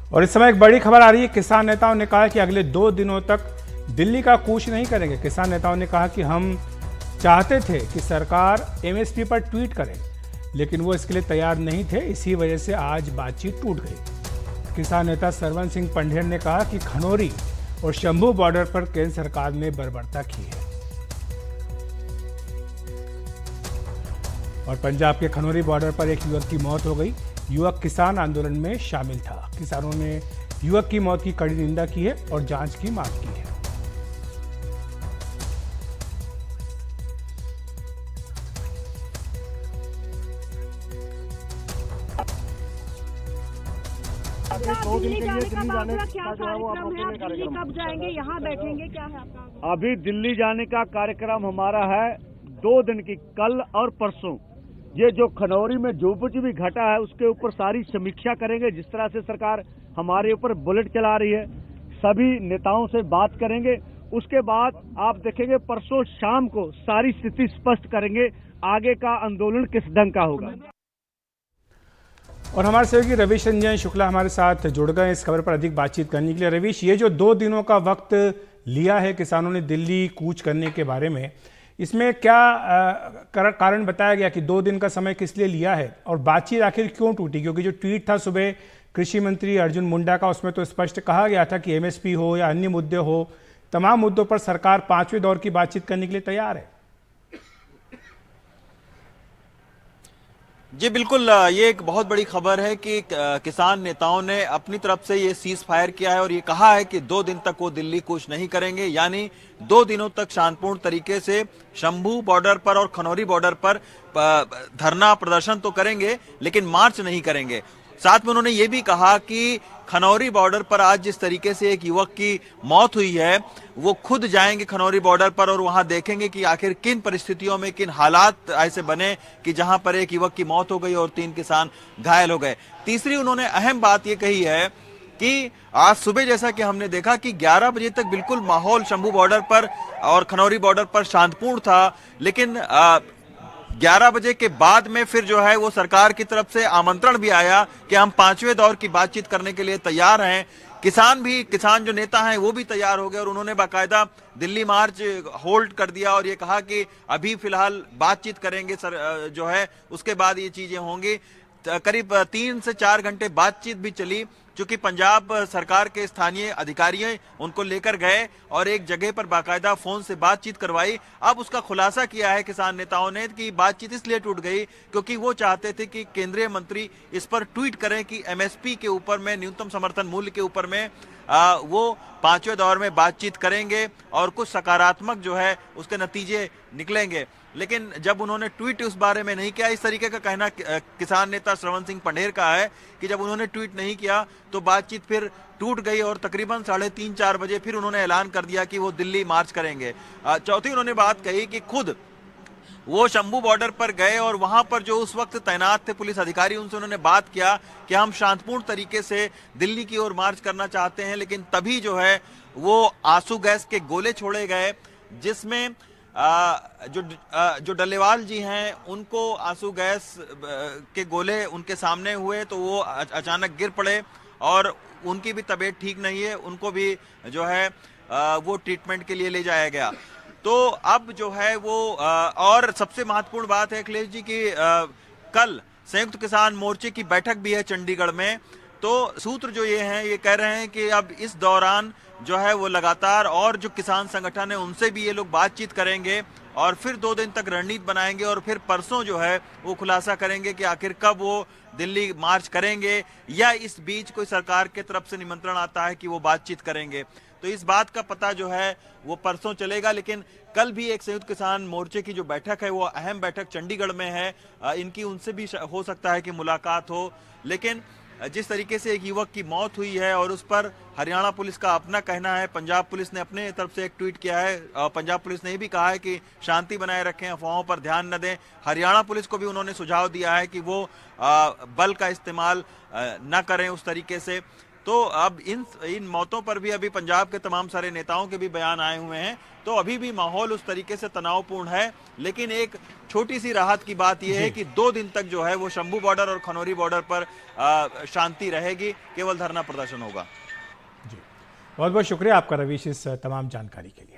और इस समय एक बड़ी खबर आ रही है। किसान नेताओं ने कहा कि अगले 2 दिनों तक दिल्ली का कूच नहीं करेंगे। किसान नेताओं ने कहा कि हम चाहते थे कि सरकार एमएसपी पर ट्वीट करे, लेकिन वो इसके लिए तैयार नहीं थे। इसी वजह से आज बातचीत टूट गई। किसान नेता सरवन सिंह पंढेर ने कहा कि खनौरी और शंभू बॉर्डर पर केंद्र सरकार ने बर्बरता की है। और पंजाब के खनौरी बॉर्डर पर एक युवक की मौत हो गई। युवक किसान आंदोलन में शामिल था। किसानों ने युवक की मौत की कड़ी निंदा की है और जांच की मांग की है। दिल्ली जाने का आपका क्या कार्यक्रम है? आप दिल्ली कब जाएंगे? यहाँ बैठेंगे? क्या है आपका? अभी दिल्ली जाने का कार्यक्रम हमारा है 2 दिन की, कल और परसों। ये जो खनौरी में जो कुछ भी घटा है उसके ऊपर सारी समीक्षा करेंगे। जिस तरह से सरकार हमारे ऊपर बुलेट चला रही है, सभी नेताओं से बात करेंगे। उसके बाद आप देखेंगे परसों शाम को सारी स्थिति स्पष्ट करेंगे, आगे का आंदोलन किस ढंग का होगा। और हमारे सहयोगी रविश रंजन शुक्ला हमारे साथ जुड़ गए इस खबर पर अधिक बातचीत करने के लिए। रविश, ये जो 2 दिनों का वक्त लिया है किसानों ने दिल्ली कूच करने के बारे में, इसमें क्या कारण बताया गया कि 2 दिन का समय किस लिए लिया है और बातचीत आखिर क्यों टूटी? क्योंकि जो ट्वीट था सुबह कृषि मंत्री अर्जुन मुंडा का, उसमें तो स्पष्ट कहा गया था कि एमएसपी हो या अन्य मुद्दे हो, तमाम मुद्दों पर सरकार 5वें दौर की बातचीत करने के लिए तैयार है। जी बिल्कुल, ये एक बहुत बड़ी खबर है कि किसान नेताओं ने अपनी तरफ से ये सीज फायर किया है और ये कहा है कि 2 दिन तक वो दिल्ली कूच नहीं करेंगे। यानी 2 दिनों तक शांतिपूर्ण तरीके से शंभू बॉर्डर पर और खनौरी बॉर्डर पर धरना प्रदर्शन तो करेंगे, लेकिन मार्च नहीं करेंगे। साथ में उन्होंने ये भी कहा कि खनौरी बॉर्डर पर आज जिस तरीके से एक युवक की मौत हुई है, वो खुद जाएंगे खनौरी बॉर्डर पर और वहां देखेंगे कि आखिर किन परिस्थितियों में, किन हालात ऐसे बने कि जहां पर एक युवक की मौत हो गई और 3 किसान घायल हो गए। तीसरी उन्होंने अहम बात ये कही है कि आज सुबह जैसा कि हमने देखा कि 11 बजे तक बिल्कुल माहौल शंभू बॉर्डर पर और खनौरी बॉर्डर पर शांतिपूर्ण था, लेकिन 11 बजे के बाद में फिर जो है वो सरकार की तरफ से आमंत्रण भी आया कि हम 5वें दौर की बातचीत करने के लिए तैयार हैं। किसान जो नेता हैं वो भी तैयार हो गए और उन्होंने बाकायदा दिल्ली मार्च होल्ड कर दिया और ये कहा कि अभी फिलहाल बातचीत करेंगे सर, जो है उसके बाद ये चीजें होंगी। करीब 3 से 4 घंटे बातचीत भी चली, चूंकि पंजाब सरकार के स्थानीय अधिकारी उनको लेकर गए और एक जगह पर बाकायदा फोन से बातचीत करवाई। अब उसका खुलासा किया है किसान नेताओं ने कि बातचीत इसलिए टूट गई क्योंकि वो चाहते थे कि केंद्रीय मंत्री इस पर ट्वीट करें कि एमएसपी के ऊपर में, न्यूनतम समर्थन मूल्य के ऊपर में वो 5वें दौर में बातचीत करेंगे और कुछ सकारात्मक जो है उसके नतीजे निकलेंगे। लेकिन जब उन्होंने ट्वीट उस बारे में नहीं किया, इस तरीके का कहना किसान नेता सरवन सिंह पंढेर का है कि जब उन्होंने ट्वीट नहीं किया तो बातचीत फिर टूट गई और तकरीबन 3:30-4 बजे फिर उन्होंने ऐलान कर दिया कि वो दिल्ली मार्च करेंगे। चौथी उन्होंने बात कही कि खुद वो शंभू बॉर्डर पर गए और वहां पर जो उस वक्त तैनात थे पुलिस अधिकारी, उनसे उन्होंने बात किया कि हम शांतिपूर्ण तरीके से दिल्ली की ओर मार्च करना चाहते हैं, लेकिन तभी जो है वो आंसू गैस के गोले छोड़े गए, जिसमें जो डल्लेवाल जी हैं उनको आंसू गैस के गोले उनके सामने हुए तो वो अचानक गिर पड़े और उनकी भी तबीयत ठीक नहीं है, उनको भी जो है वो ट्रीटमेंट के लिए ले जाया गया। तो अब जो है वो और सबसे महत्वपूर्ण बात है अखिलेश जी की कल संयुक्त किसान मोर्चे की बैठक भी है चंडीगढ़ में। तो सूत्र जो ये हैं ये कह रहे हैं कि अब इस दौरान जो है वो लगातार और जो किसान संगठन है उनसे भी ये लोग बातचीत करेंगे और फिर 2 दिन तक रणनीति बनाएंगे और फिर परसों जो है वो खुलासा करेंगे कि आखिर कब वो दिल्ली मार्च करेंगे या इस बीच कोई सरकार के तरफ से निमंत्रण आता है कि वो बातचीत करेंगे। तो इस बात का पता जो है वो परसों चलेगा, लेकिन कल भी एक संयुक्त किसान मोर्चे की जो बैठक है वो अहम बैठक चंडीगढ़ में है। इनकी उनसे भी हो सकता है कि मुलाकात हो, लेकिन जिस तरीके से एक युवक की मौत हुई है और उस पर हरियाणा पुलिस का अपना कहना है, पंजाब पुलिस ने अपने तरफ से एक ट्वीट किया है, पंजाब पुलिस ने भी कहा है कि शांति बनाए रखें, अफवाहों पर ध्यान न दें। हरियाणा पुलिस को भी उन्होंने सुझाव दिया है कि वो बल का इस्तेमाल न करें उस तरीके से। तो अब इन मौतों पर भी अभी पंजाब के तमाम सारे नेताओं के भी बयान आए हुए हैं, तो अभी भी माहौल उस तरीके से तनावपूर्ण है। लेकिन एक छोटी सी राहत की बात यह है कि 2 दिन तक जो है वो शंभू बॉर्डर और खनौरी बॉर्डर पर शांति रहेगी, केवल धरना प्रदर्शन होगा। जी, बहुत बहुत शुक्रिया आपका रवीश इस तमाम जानकारी के लिए।